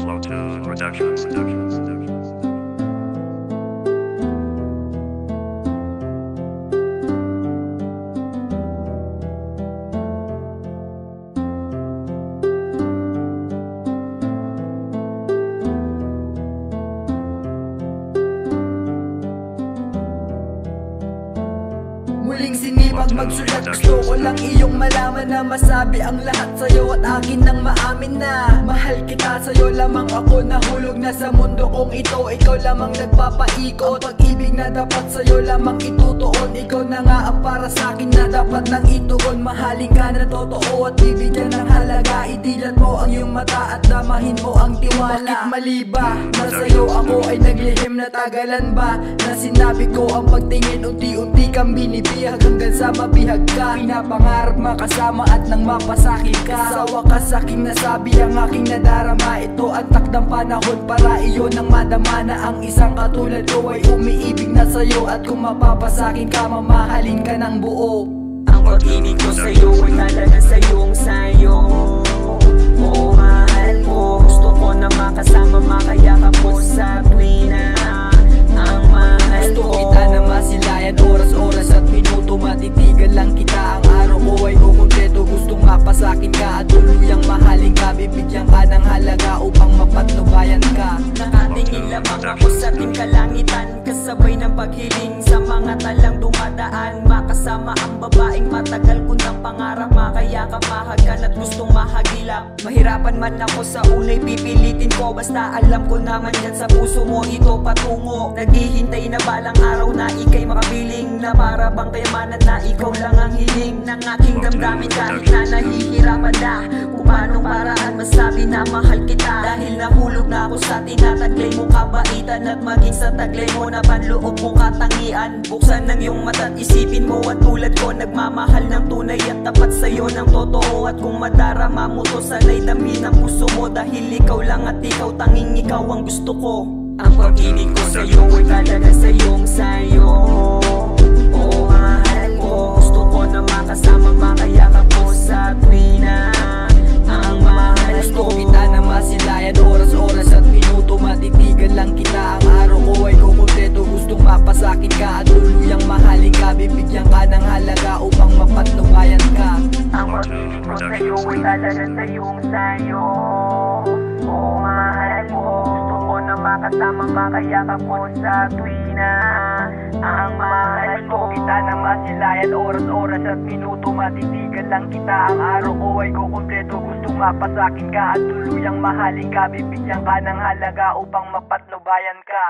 Flow 2 Productions. Muling sinipag magsulat, gusto ko lang iyong malaman na masabi ang lahat sa'yo at akin nang maamin na mahal kita, sa'yo lamang ako nahulog na sa mundo kong ito. Ikaw lamang nagpapaikot, pag-ibig na dapat sa'yo lamang itutuon. Ikaw na nga ang para sa'kin na dapat nang itugon. Mahalin ka na totoo at bibigyan ng halaga. Idilat mo ang iyong mata at damahin mo ang tiwala. Bakit mali ba na sa'yo ako ay naglihim na tagalan ba? Na sinabi ko ang pagtingin unti-unti kang binibihag hanggang sa mabihag ka. Pinapangarap makasama at nang mapasakit ka. Sa wakas aking nasabi ang aking nadarama. Ito ang takdang panahon para iyon ang madama na ang isang katulad ko ay umiibig na sa'yo. At kung mapapasakin ka, mamahalin ka ng buo. Ang pag-ibig ko sa'yo ay talaga sa'yong sayo. Oo, mahal ko. Gusto ko na makasama, makayakap mo sa tuwina. Ang mahal ko, gusto kita na masilayan, oras-oras at minuto. Matitigan lang kita, ang araw ko ay kukumpleto. Gustong mapasakin ka at tuluyang mahalin ka. Bibigyan ka ng halaga upang mapatnubayan ka. nakatingin lamang ako sa ating kalangitan, kasabay ng paghiling sa mga talang dumadaan. Makasama ang babaeng matagal ko ng pangarap, makayakap, mahagan at gustong mahagilap. Mahirapan man ako sa unay, pipilitin ko. Basta alam ko naman yan sa puso mo ito patungo. Naghihintay na balang araw na ikay makapiling, na para bang kayamanan na ikaw lang ang hiling ng aking damdamin. Kahit na nahihirapan na kung paanong paraan masabi na mahal kita. Dahil nahulog na ako sa tinataglay mo kabaitan, at maging sa taglay mo na panloob mong katangian. Buksan ng iyong mata at isipin mo at tulad ko nagmamahal ng tunay at tapat sa'yo ng totoo. At kung madarama mo to, sana'y damhin ang puso mo. Dahil ikaw lang at ikaw, tanging ikaw ang gusto ko. Ang pag-ibig ko sa'yo ay talaga sa'yong sayo. Oo, mahal ko. Gusto ko na makasama, makayakap mo sa tuwina. Ang mahal ko, gusto kita na masilayan, oras-oras at minuto. Matitigan lang kita, ang araw ko ay kukumpleto. Gustong mapasakin ka at tuluyang mahalin ka. Bibigyan ka ng halaga upang mapatnubayan ka. ang pag-ibig ko sa'yo ay talaga sa'yong sayo. Oo, mahal ko. Gusto ko na makasama, makayakap mo sa tuwina. Ang mahal ko, kita na masilayan, oras-oras at minuto. Matitigan lang kita, ang araw ko ay kukumpleto. Gustong mapasakin ka at tuluyang mahalin ka. Bibigyan ka ng halaga upang mapatnubayan ka.